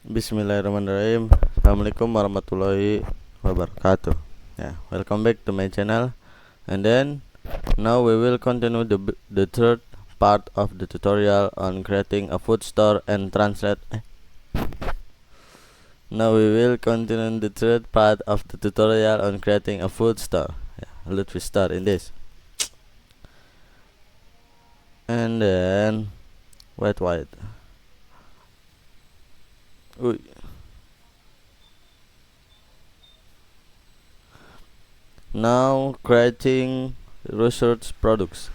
Bismillahirrahmanirrahim. Assalamualaikum warahmatullahi wabarakatuh. Welcome back to my channel. And then now we will continue the third part of the tutorial on creating a food store and translate. Now we will continue the third part of the tutorial on creating a food store. Let's start in this. And then wait. Uy. Now creating research products.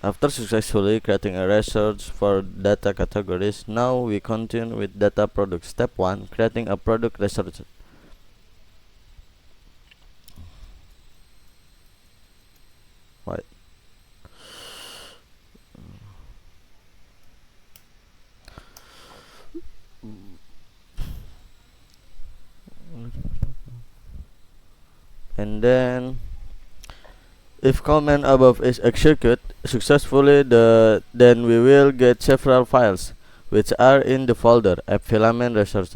After successfully creating a research for data categories, now we continue with data products. Step 1. Creating a product research. Right. And then if command above is executed successfully, then we will get several files which are in the folder app filament research.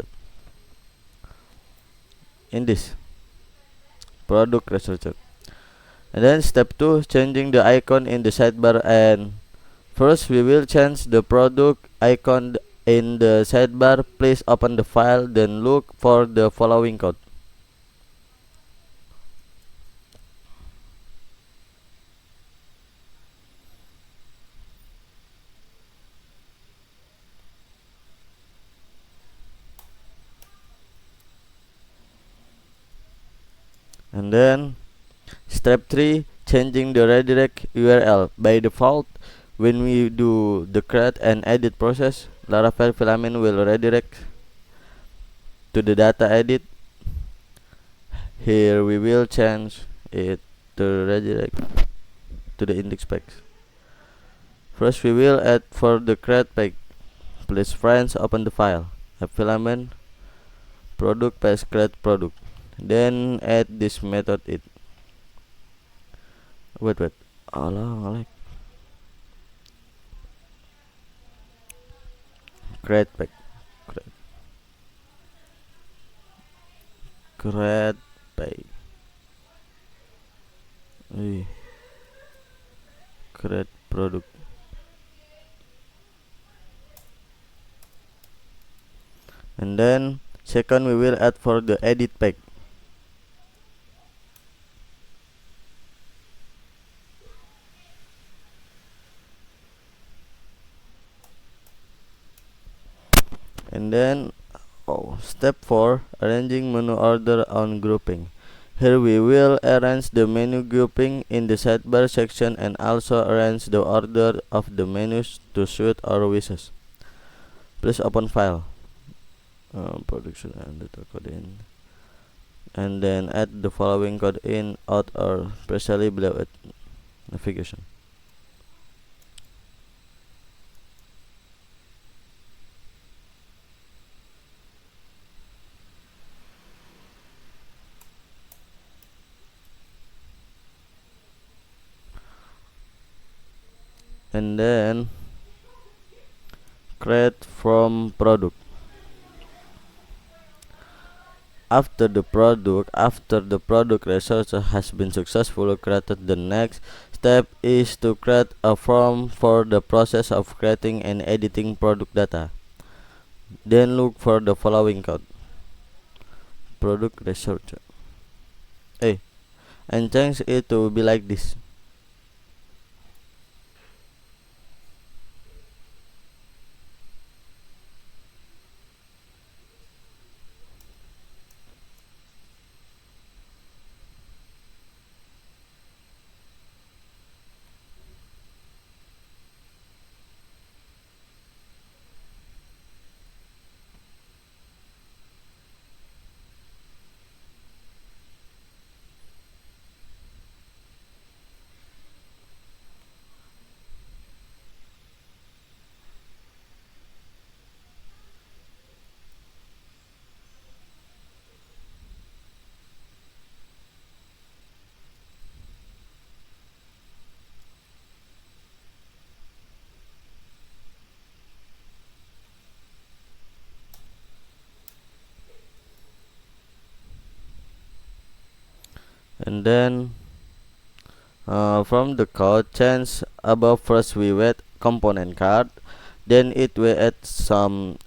In this product researcher. And then step 2, changing the icon in the sidebar. And first we will change the product icon in the sidebar. Please open the file, then look for the following code. And then step 3, changing the redirect URL. By default, when we do the create and edit process, Laravel filament will redirect to the data edit. Here we will change it to redirect to the index page. First we will add for the create page. Please friends open the file app filament product page create product. Then add this method it. Wait. Allah, create page. Create page. Create product. And then second we will add for the edit page. And then step 4, arranging menu order on grouping. Here we will arrange the menu grouping in the sidebar section and also arrange the order of the menus to suit our wishes. Please open file production and data code in, and then add the following code in, out, or especially below it navigation. And then create from product. After the product research has been successfully created, the next step is to create a form for the process of creating and editing product data. Then look for the following code. Product research. And change it to be like this. And then from the code change above, first we add component card, then it will add some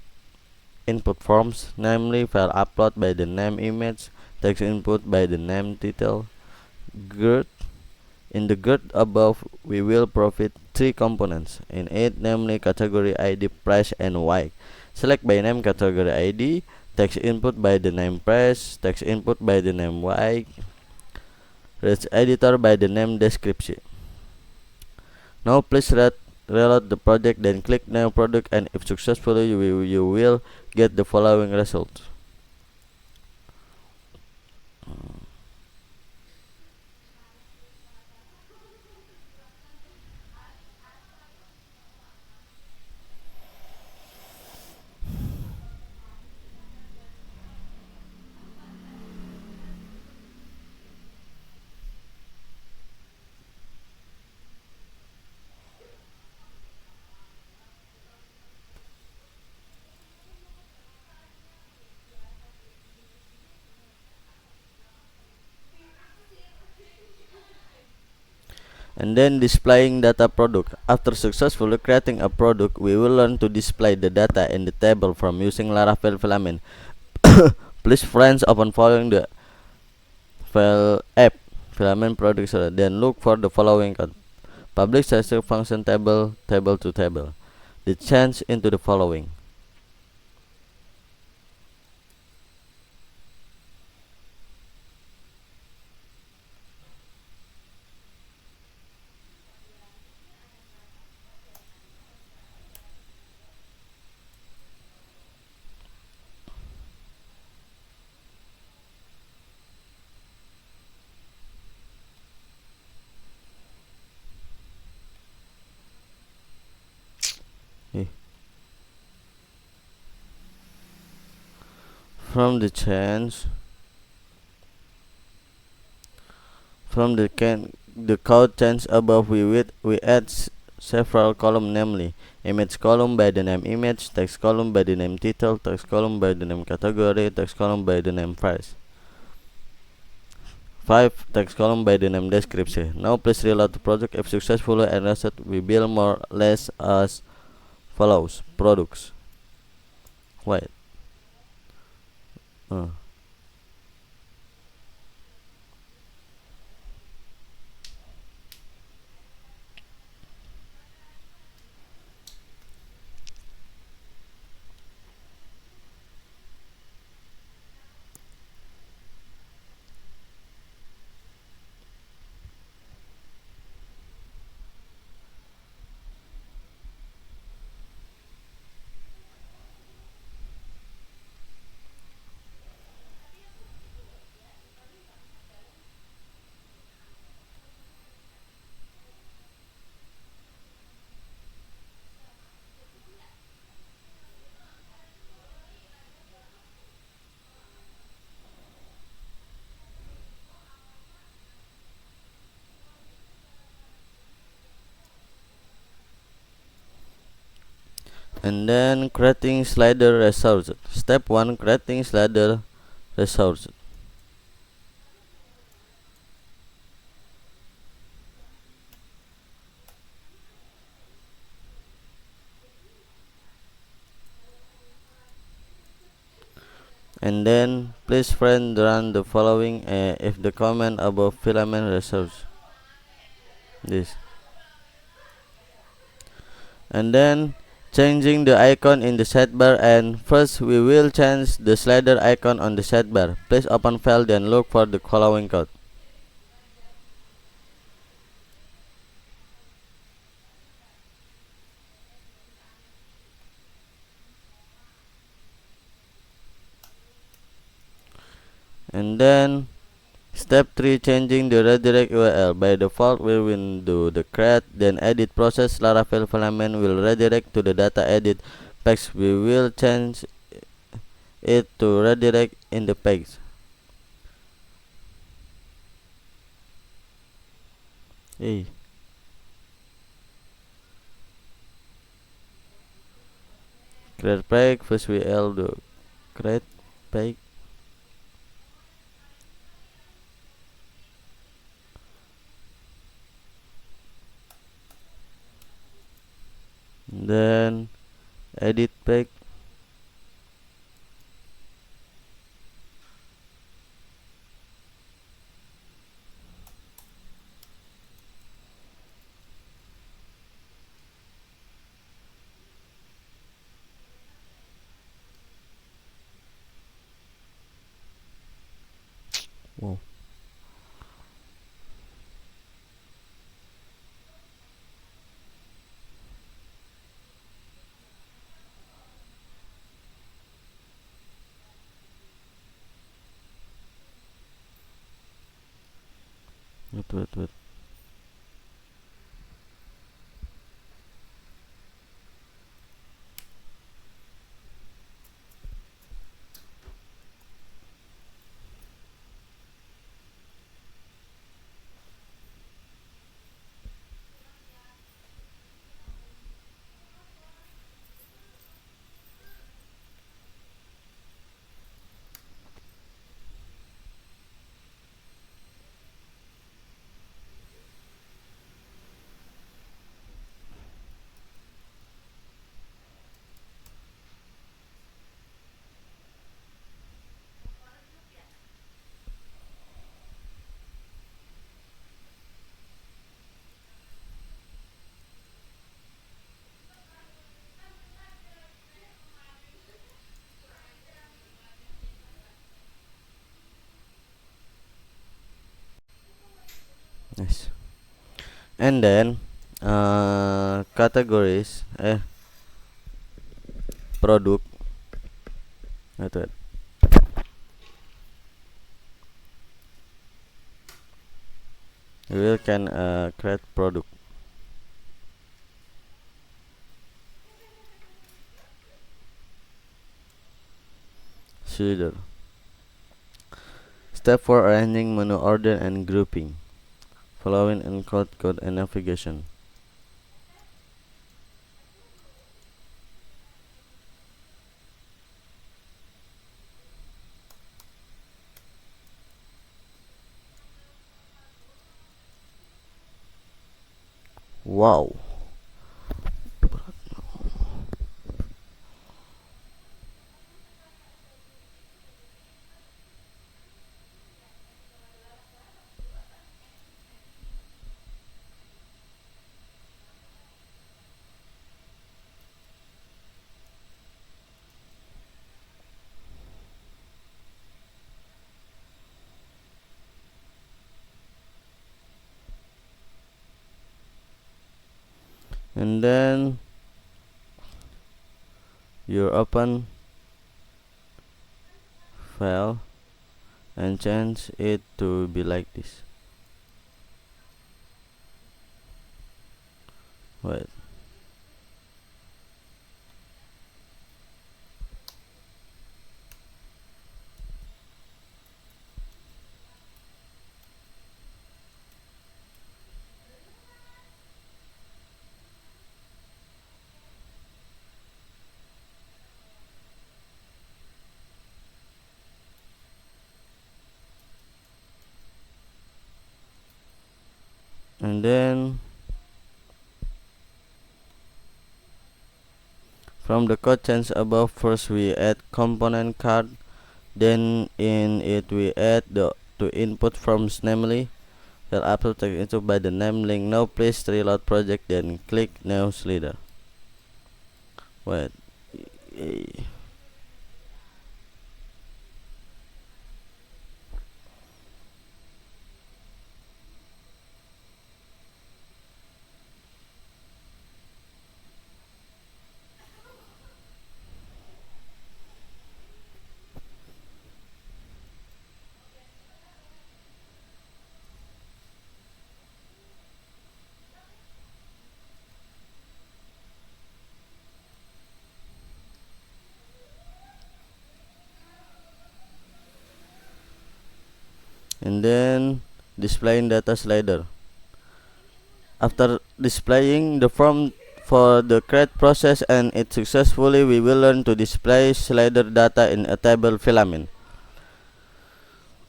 input forms, namely file upload by the name image, text input by the name title, GUID. In the GUID above, we will provide three components in it, namely category ID, price, and why. Select by name category ID, text input by the name price, text input by the name why, rest editor by the name description. Now please reload the project, then click new product, and if successful you will get the following results. And then displaying data product. After successfully creating a product, we will learn to display the data in the table from using Laravel filament. Please friends open following the file app filament product, then look for the following code. Public static function table to table. The change into the following. Eh, From the change from the code change above, we add several columns, namely image column by the name image, text column by the name title, text column by the name category, text column by the name price. 5. Text column by the name description. Now please reload the project. If successfully and reset, we build more or less as follows. Products. Wait. Uh. And then creating slider resource. Step 1. Creating slider resource. And then please friend run the following if the comment above filament resource. This. And then changing the icon in the sidebar, and first we will change the slider icon on the sidebar. Please open file, then look for the following code. And then step 3, changing the redirect URL. By default we will do the create then edit process. Laravel filament will redirect to the data edit page. We will change it to redirect in the page. Hey. Create page, first we will do create page. then edit back. Wow. Wait. Nice. And then categories product. Wait. We can create product. Slider. Step for arranging menu order and grouping, following encode code and navigation. Wow. And then you open file and change it to be like this. Wait. And then from the code change above, first we add component card, then in it we add the to input forms, namely tell Apple text into by the name link. Now please reload project, then click new slider. Wait. And then displaying data slider. After displaying the form for the create process and it successfully, we will learn to display slider data in a table filament,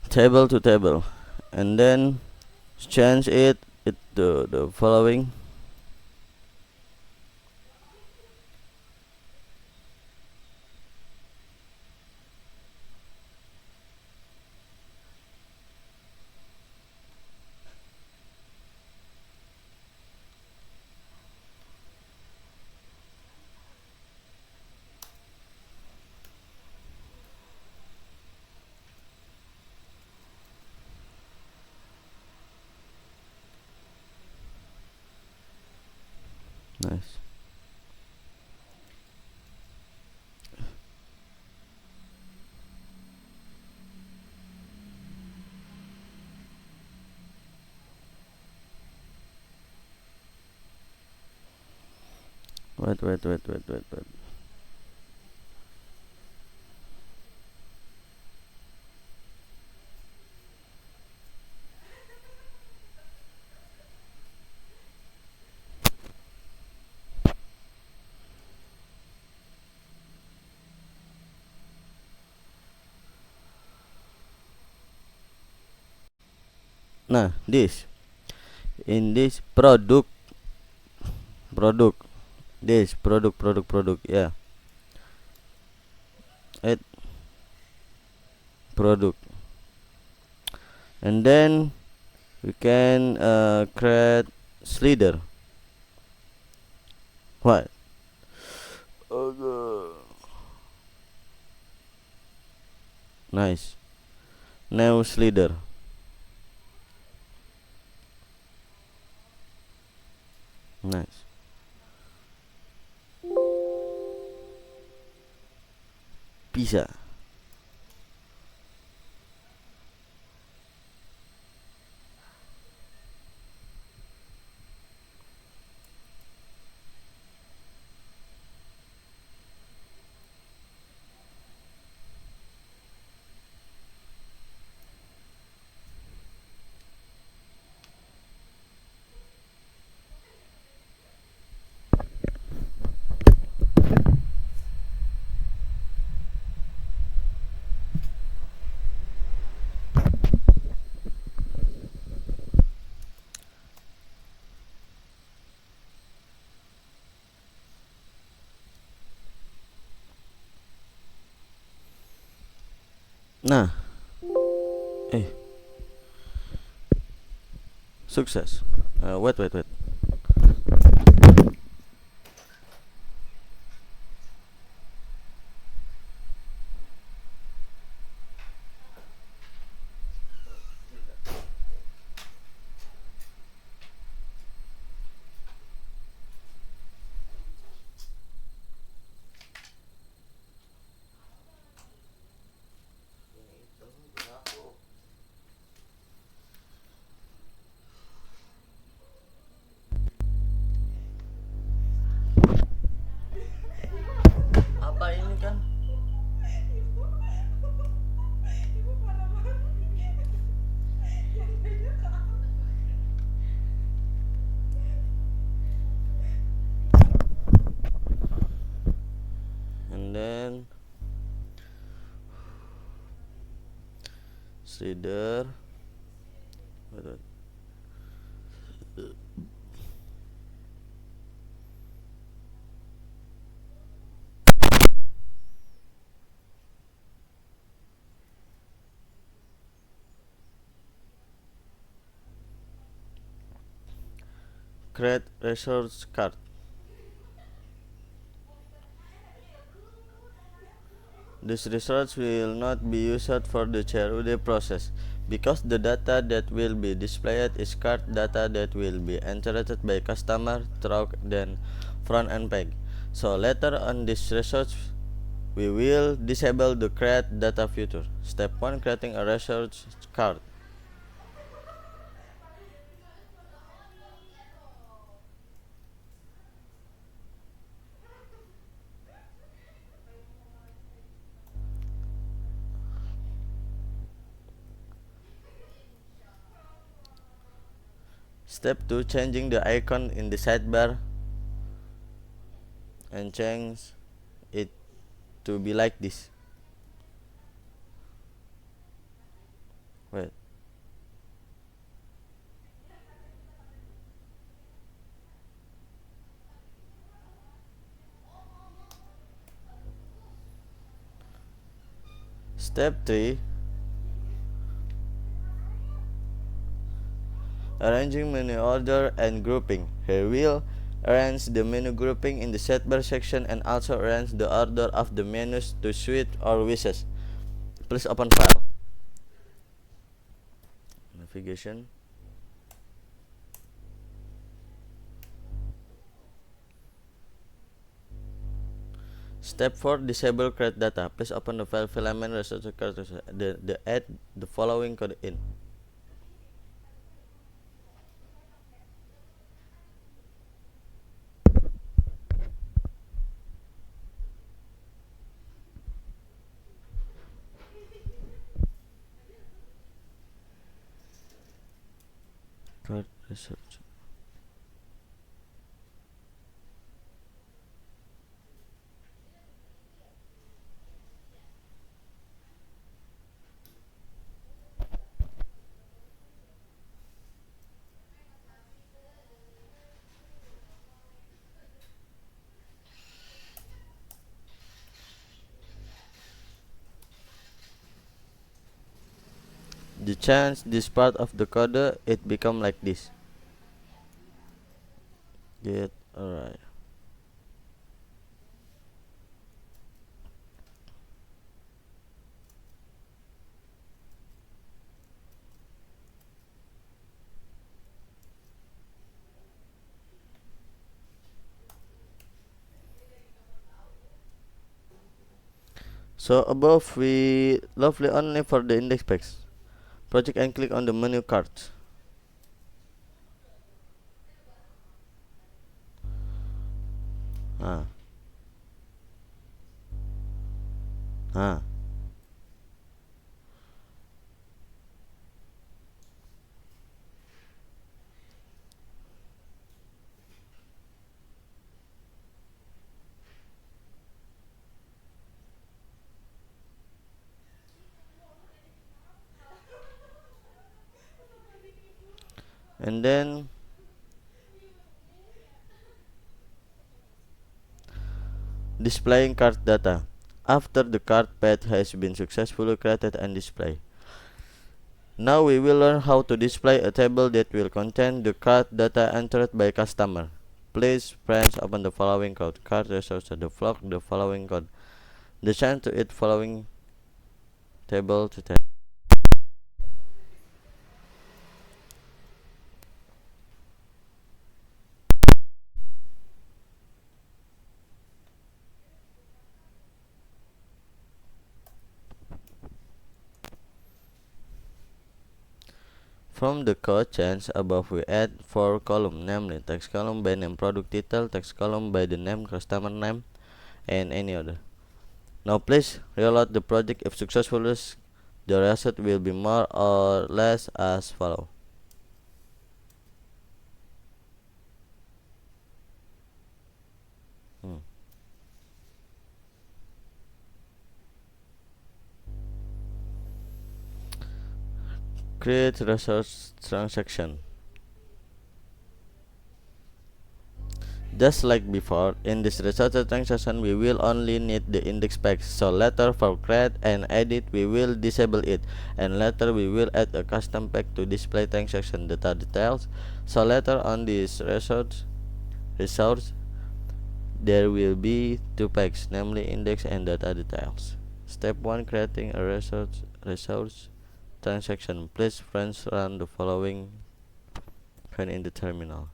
table to table, and then change it to the following. Wait. Nah, in this product this product, yeah, it product. And then we can create slider. What? Okay. Nice. Now slider. Nice. Pizza. Nah, eh, sukses. Wait. Apa ini kan? And then slider. Wait. Create resource card. This resource will not be used for the CRUD process because the data that will be displayed is card data that will be entered by customer through the front end page. So later on this resource we will disable the create data feature. Step 1, creating a resource card. Step 2, changing the icon in the sidebar and change it to be like this. Wait. Step 3, arranging menu order and grouping. Here we'll arrange the menu grouping in the sidebar section and also arrange the order of the menus to suit our wishes. Please open file. Navigation. Step 4, disable create data. Please open the file filament resource card the add the following code in. Card research. The chance this part of the code it become like this. Get alright. So above we lovely only for the index page. Project and click on the menu cards. Ah. Ah. And then displaying card data. After the card path has been successfully created and displayed. Now we will learn how to display a table that will contain the card data entered by customer. Please friends open the following code. Card resource the flock the following code. The change to it following table to table. From the code change above we add 4 columns, namely text column by name product title, text column by the name customer name, and any other. Now please reload the project. If successful, the result will be more or less as follow. Hmm. Create resource transaction. Just like before, in this resource transaction we will only need the index page. So later for create and edit we will disable it, and later we will add a custom page to display transaction data details. So later on this resource there will be two pages, namely index and data details. Step 1, creating a resource transaction. Please friends run the following when in the terminal.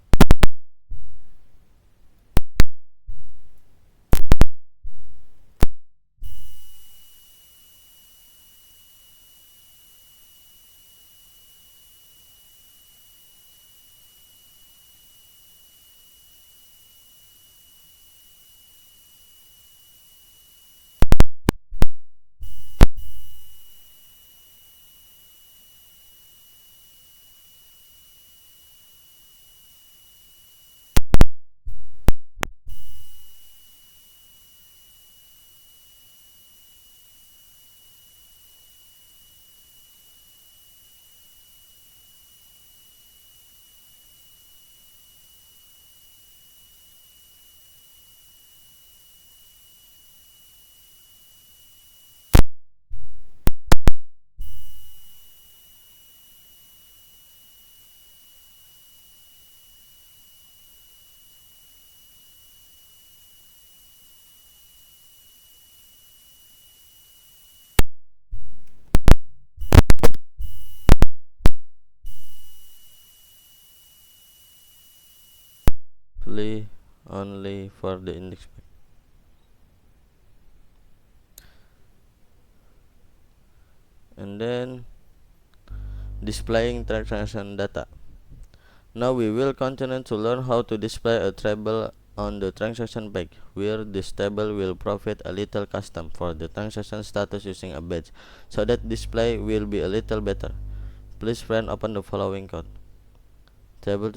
Play only for the index page. And then displaying transaction data. Now we will continue to learn how to display a table on the transaction page, where this table will provide a little custom for the transaction status using a badge, so that display will be a little better. Please friend open the following code. table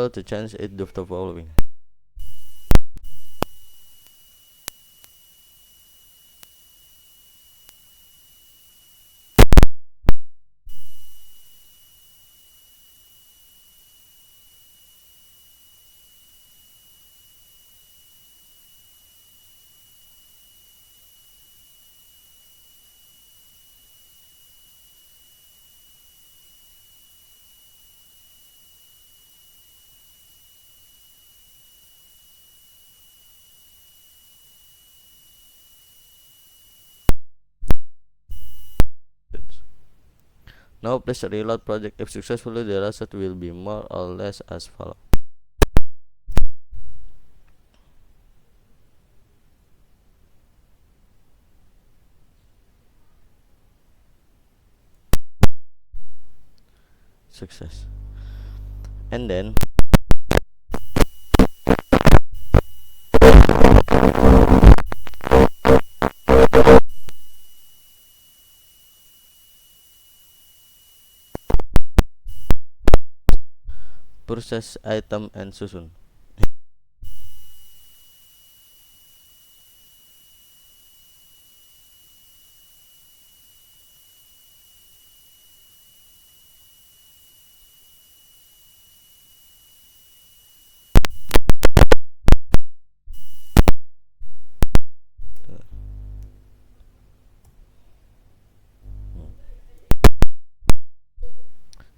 to change it to the following. Now please reload project. If successfully, the result will be more or less as follows. Success. And then purchase item and susun.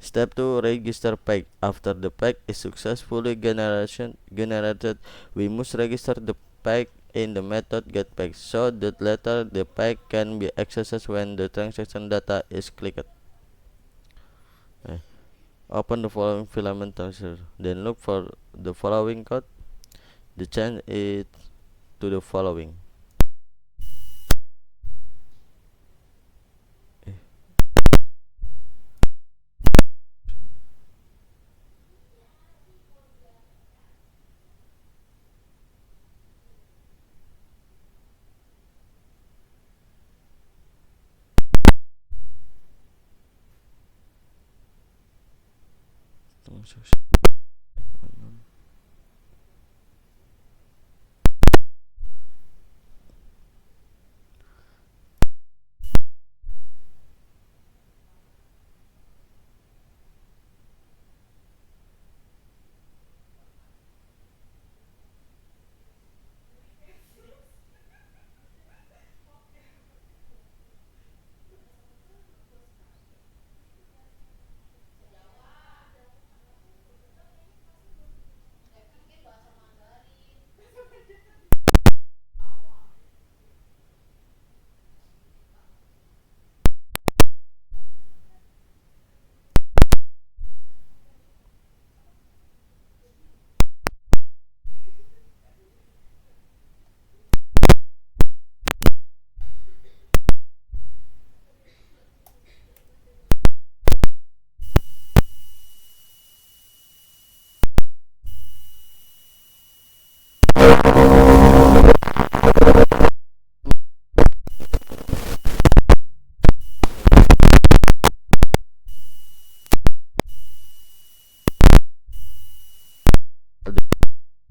Step 2. Register pack. After the pack is successfully generated, we must register the pack in the method getPack so that later the pack can be accessed when the transaction data is clicked. Open the following filament transfer, then look for the following code. Change it to the following.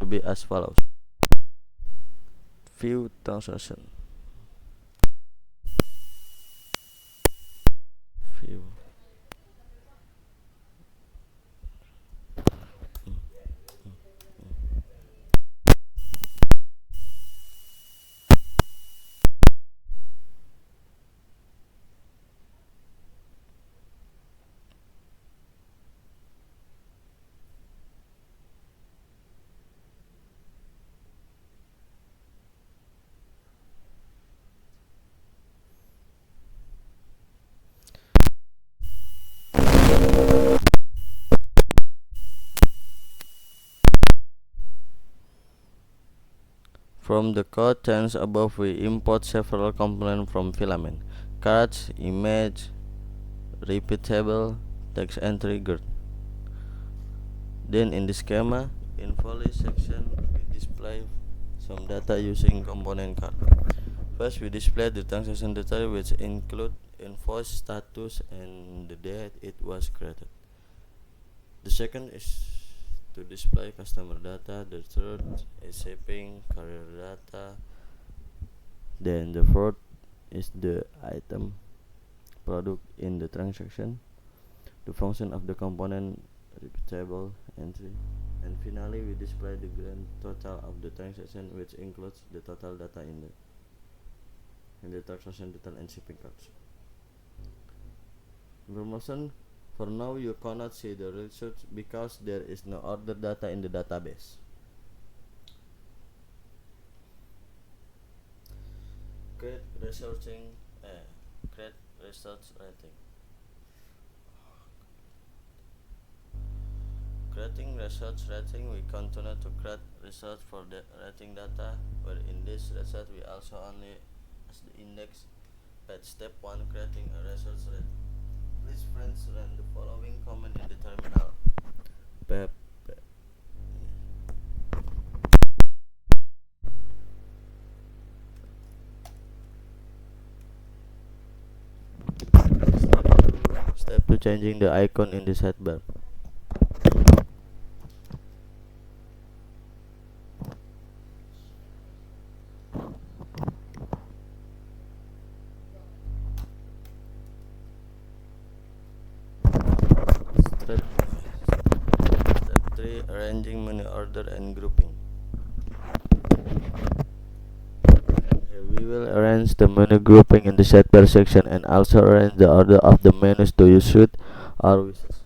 To be as follows. View transaction. View. From the code change above, we import several components from filament: cards, image, repeat table, text entry, grid. Then in the schema info list section, we display some data using component card. First, we display the transaction data, which include invoice status and the date it was created. The second is to display customer data. The third is shipping carrier data. Then the fourth is the item product in the transaction, the function of the component, repeatable entry, and finally we display the grand total of the transaction, which includes the total data in the transaction detail and shipping costs. Information: for now you cannot see the result because there is no order data in the database. Create research rating. Creating research rating, we continue to create research for the rating data, where in this research we also only as the index. At step 1, creating a research rating. Please friends run the following command in the terminal. Pep. Step 2, changing the icon in the sidebar. Step 3, arranging menu order and grouping. Here we will arrange the menu grouping in the sidebar section and also arrange the order of the menus to suit our wishes.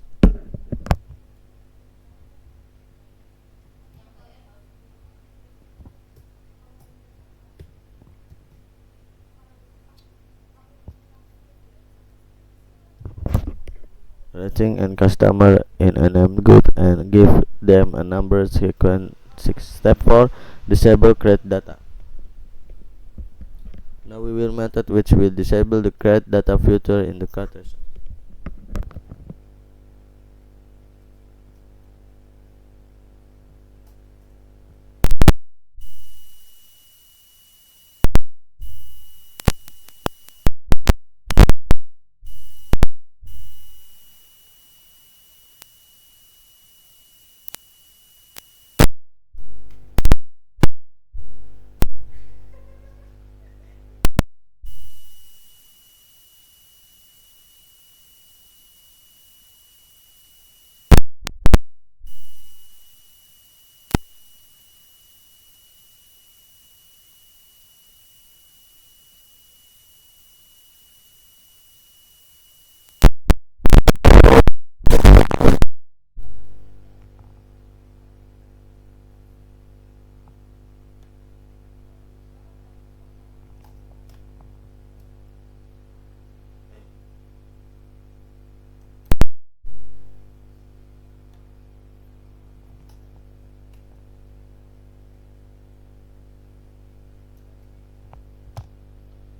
Rating and customer in a named group and give them a number sequence. Step 4, disable create data. Now we will method which will disable the create data feature in the cart result.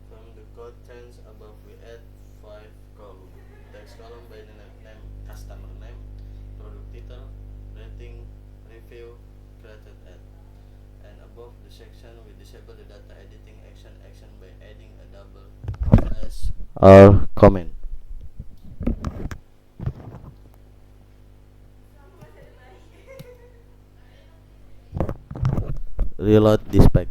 From the code trends above, we add 5 columns. Text column by the name, customer name, product title, rating, review, created at. And above the section, we disable the data editing action by adding a double slash or comment. Reload this pack.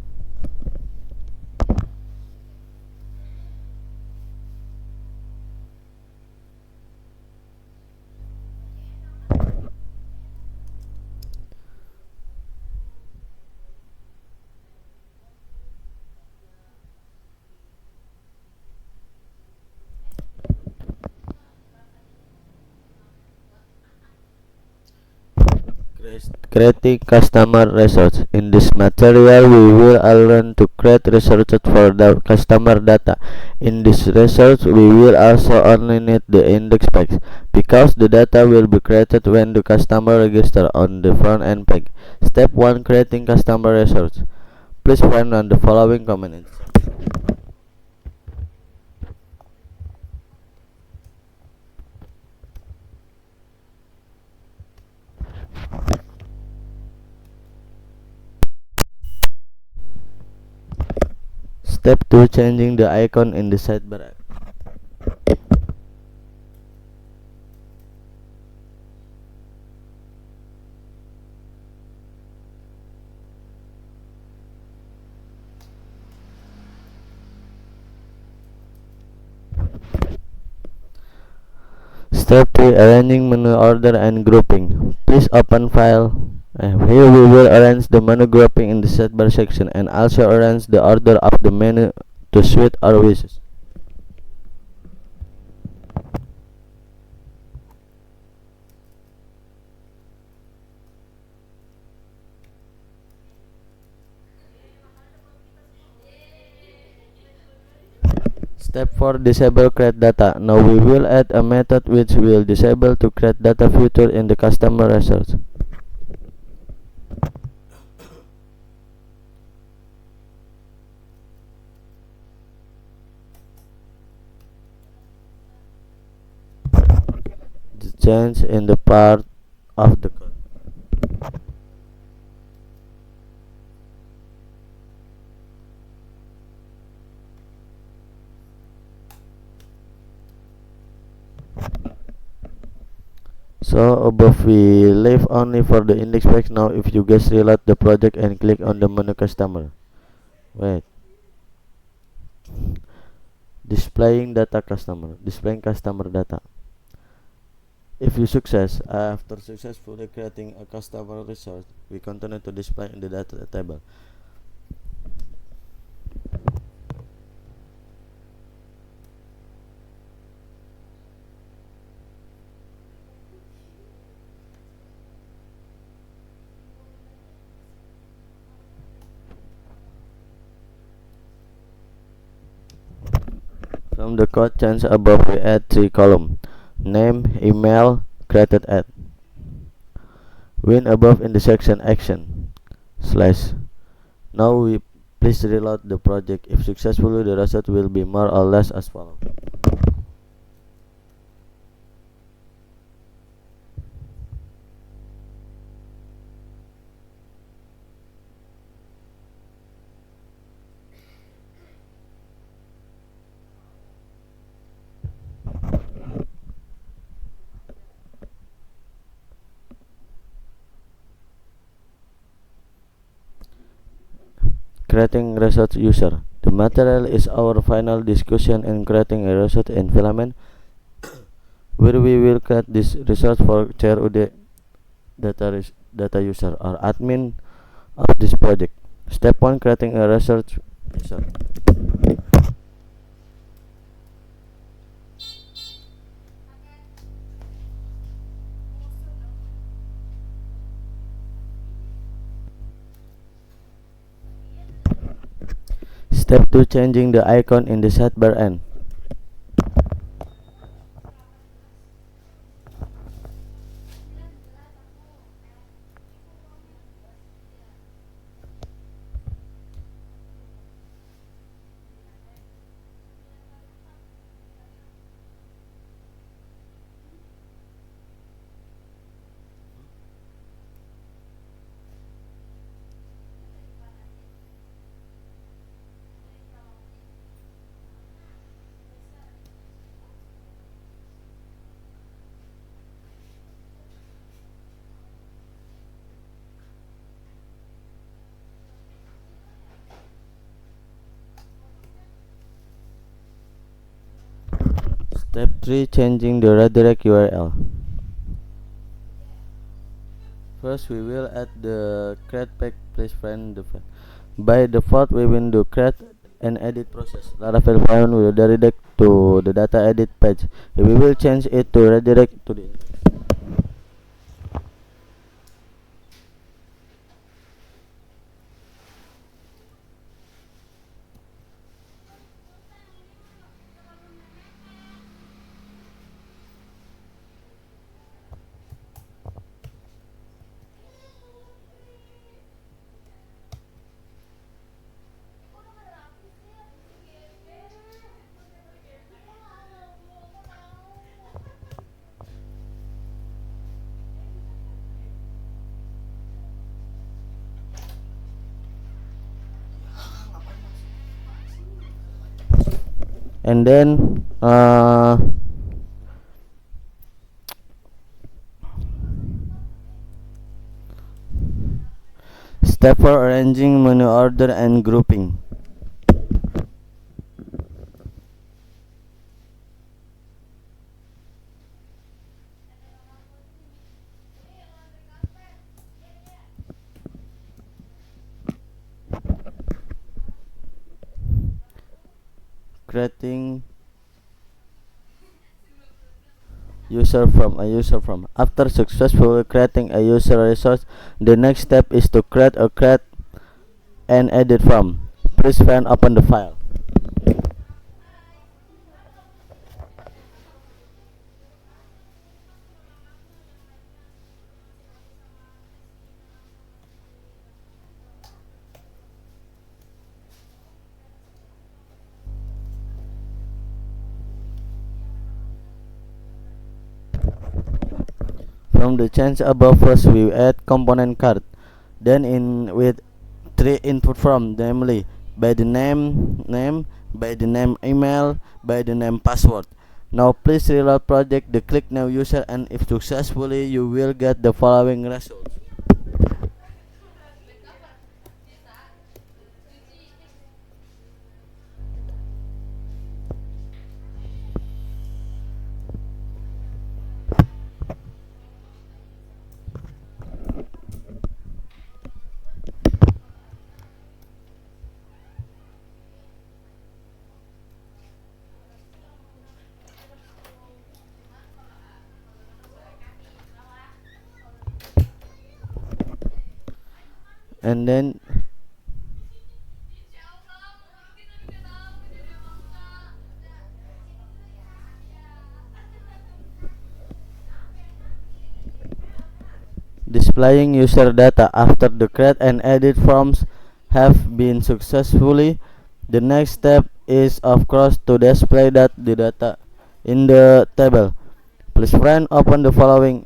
Creating customer research. In this material, we will learn to create research for the customer data. In this research, we will also only need the index page because the data will be created when the customer register on the front end page. Step 1, creating customer research. Please find on the following comment. Step 2, changing the icon in the sidebar. Step 3. Arranging menu order and grouping. Please open file. Here we will arrange the menu grouping in the sidebar section and also arrange the order of the menu to suit our wishes. Step 4. Disable create data. Now we will add a method which will disable to create data feature in the customer research. The change in the part of the code. So above we leave only for the index page. Now if you guys reload the project and click on the menu customer. Wait. Displaying customer data. If you success, after successfully creating a customer resource, we continue to display in the data table. From the code change above, we add 3 columns: name, email, created at. When above in the section action slash. Now we please reload the project. If successfully, the result will be more or less as follows. Creating research user. The material is our final discussion in creating a research environment where we will create this research for CRUD data user or admin of this project. Step 1. Creating a research user. Step 2. Changing the icon in the sidebar end. Step 3. Changing the redirect URL. First, we will add the create page place friend. By default, we will do create and edit process. Laravel file will redirect to the data edit page. We will change it to redirect to the. And then step 4. Arranging menu order and grouping. creating user from a user from. After successfully creating a user resource, the next step is to create and edit from. Please find open the file. From the change above, first we add component card, then in with three input from, namely by the name, by the name email, by the name password. Now please reload project, the click now user, and if successfully you will get the following results. And then displaying user data after the create and edit forms have been successfully. The next step is of course to display the data in the table. Please friend open the following.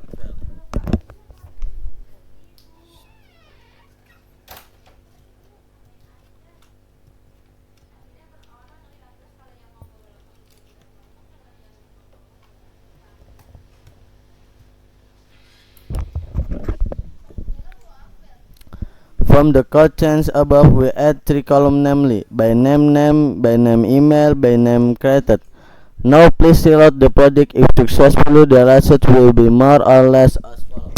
From the code change above, we add three columns, namely by name, by name email, by name created. Now please reload the project. If successfully, the result will be more or less as follows.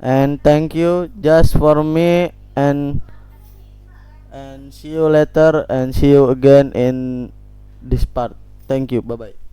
And thank you just for me, and see you later, and see you again in this part. Thank you. Bye bye.